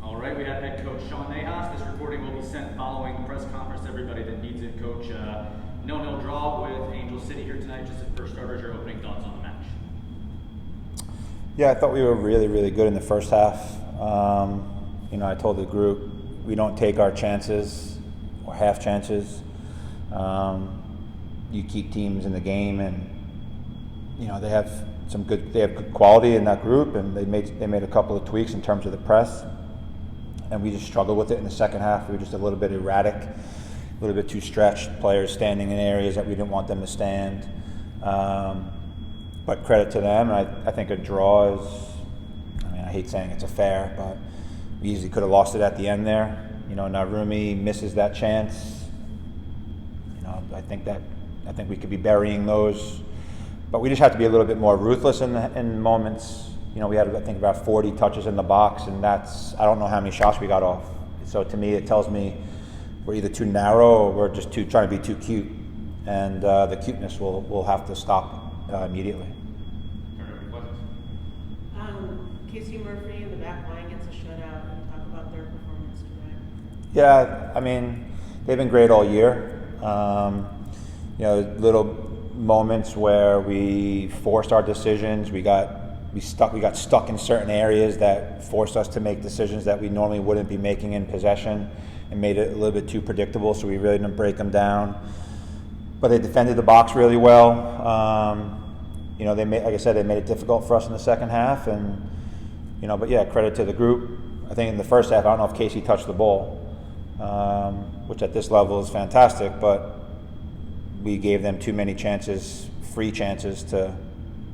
All right, we have head coach Sean Nahas. This recording will be sent following the press conference to everybody that needs it. Coach, 0-0 draw with Angel City here tonight. Just for starters, your opening thoughts on the match. Yeah, I thought we were really, really good in the first half. I told the group we don't take our chances or half chances. You keep teams in the game, and they have good quality in that group, and they made a couple of tweaks in terms of the press, and we just struggled with it in the second half. We were just a little bit erratic, a little bit too stretched. Players standing in areas that we didn't want them to stand. But credit to them, and I think a draw is, I hate saying it's a fair, but we easily could have lost it at the end there. Narumi misses that chance. I think we could be burying those, but we just have to be a little bit more ruthless in moments. We had, I think, about 40 touches in the box, and I don't know how many shots we got off. So to me, it tells me we're either too narrow or we're just trying to be too cute, and the cuteness will have to stop immediately. Casey Murphy in the back line gets a shutout. Talk about their performance tonight. Yeah, they've been great all year. Little moments where we forced our decisions. We got stuck in certain areas that forced us to make decisions that we normally wouldn't be making in possession, and made it a little bit too predictable. So we really didn't break them down. But they defended the box really well. They made it difficult for us in the second half, and but yeah, credit to the group. I think in the first half, I don't know if Casey touched the ball, which at this level is fantastic, but we gave them too many chances, free chances, to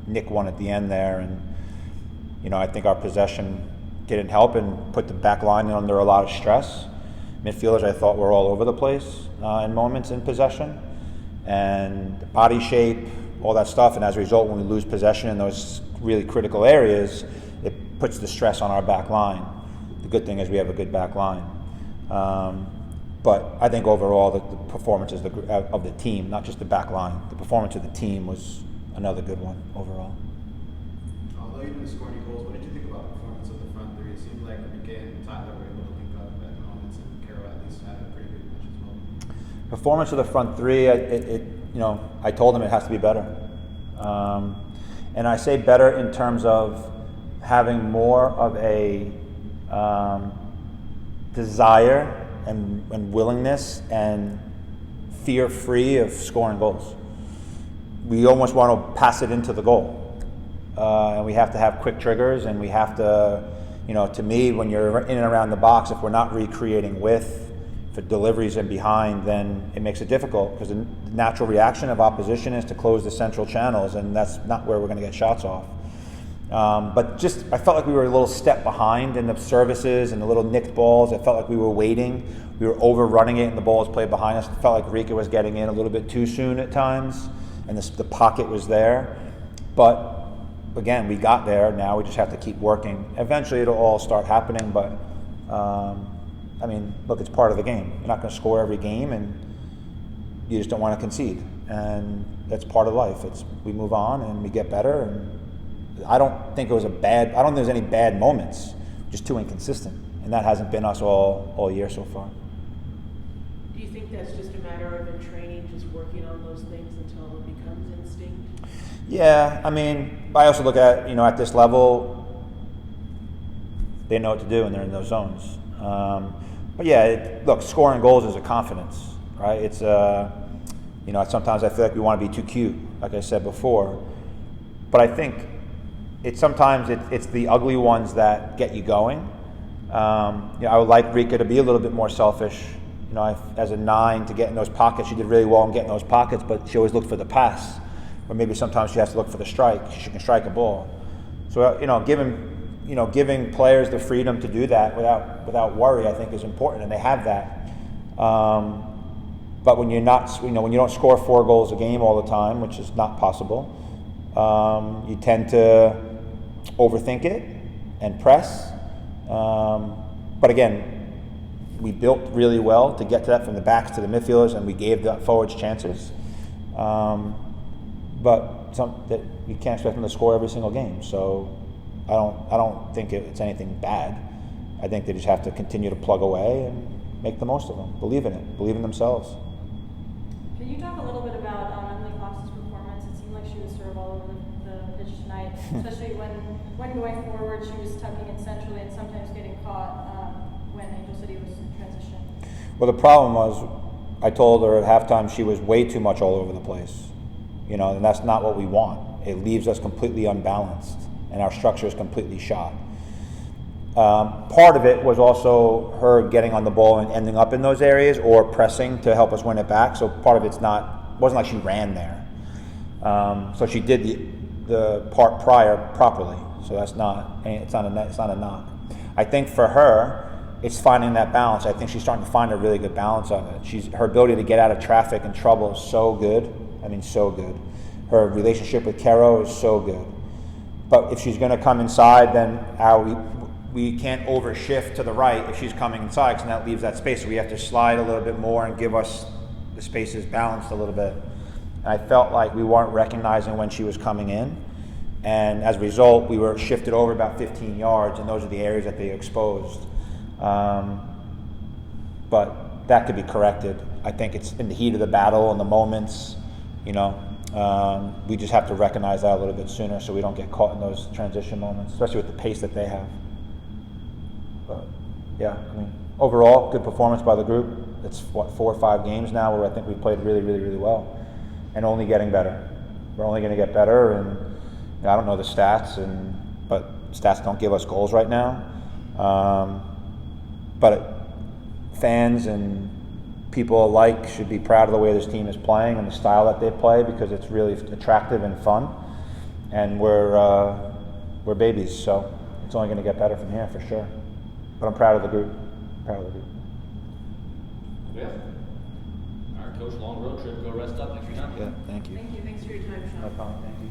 nick one at the end there, and I think our possession didn't help and put the back line under a lot of stress. Midfielders, I thought, were all over the place in moments in possession, and body shape, all that stuff, and as a result, when we lose possession in those really critical areas, it puts the stress on our back line. The good thing is we have a good back line. But I think overall the performance of the team, not just the back line, the performance of the team was another good one overall. Although you didn't score any goals, what did you think about the performance of the front three? It seemed like Enrique and Tyler were able to link up at moments, and Carroll at least had a pretty good match as well. Performance of the front three, I told them it has to be better. And I say better in terms of having more of a desire and willingness and fear-free of scoring goals. We almost want to pass it into the goal. And we have to have quick triggers, and we have to, to me, when you're in and around the box, if we're not recreating width for deliveries and behind, then it makes it difficult, because the natural reaction of opposition is to close the central channels, and that's not where we're going to get shots off. But I felt like we were a little step behind in the services and the little nicked balls. It felt like we were waiting. We were overrunning it, and the ball was played behind us. It felt like Rika was getting in a little bit too soon at times, and the pocket was there. But again, we got there. Now we just have to keep working. Eventually it'll all start happening, but look, it's part of the game. You're not going to score every game, and you just don't want to concede. And that's part of life. We move on and we get better, and I don't think there's any bad moments, just too inconsistent. And that hasn't been us all year so far. Do you think that's just a matter of in training, just working on those things until it becomes instinct? Yeah, I also look at, at this level, they know what to do and they're in those zones. But yeah, look, scoring goals is a confidence, right? It's, sometimes I feel like we want to be too cute, like I said before. But I think sometimes it's the ugly ones that get you going. I would like Rika to be a little bit more selfish. As a 9, to get in those pockets, she did really well in getting those pockets, but she always looked for the pass. Or maybe sometimes she has to look for the strike. She can strike a ball. So giving players the freedom to do that without worry, I think, is important, and they have that. But when you're not, when you don't score 4 goals a game all the time, which is not possible, you tend to overthink it and press. But again, we built really well to get to that from the backs to the midfielders, and we gave the forwards chances. But that you can't expect them to score every single game. So I don't think it's anything bad. I think they just have to continue to plug away and make the most of them. Believe in it. Believe in themselves. Can you talk a little bit about Emily Fox's performance? It seemed like she was sort of all over the pitch tonight, especially when going forward, she was tucking in centrally and sometimes getting caught when Angel City was in transition. Well, the problem was, I told her at halftime she was way too much all over the place. You know, and that's not what we want. It leaves us completely unbalanced, and our structure is completely shot. Part of it was also her getting on the ball and ending up in those areas or pressing to help us win it back. So part of wasn't like she ran there. So she did the part prior properly. So it's not a knock. I think for her, it's finding that balance. I think she's starting to find a really good balance of it. Her ability to get out of traffic and trouble is so good. I mean, so good. Her relationship with Kero is so good. But if she's going to come inside, then we can't overshift to the right if she's coming inside, because that leaves that space. So we have to slide a little bit more and give us the spaces balanced a little bit. And I felt like we weren't recognizing when she was coming in. And as a result, we were shifted over about 15 yards, and those are the areas that they exposed. But that could be corrected. I think it's in the heat of the battle and the moments, you know. We just have to recognize that a little bit sooner so we don't get caught in those transition moments, especially with the pace that they have. But yeah, I mean, overall, good performance by the group. It's 4 or 5 games now where I think we played really, really, really well, and only getting better. We're only going to get better, and you know, I don't know the stats, but stats don't give us goals right now. But fans and people alike should be proud of the way this team is playing and the style that they play, because it's really attractive and fun, and we're babies, so it's only going to get better from here for sure. But I'm proud of the group. Yeah. All right, Coach, long road trip. Go rest up. Thanks for your time. Yeah, thank you. Thank you, thanks for your time, Sean. No problem. Thank you.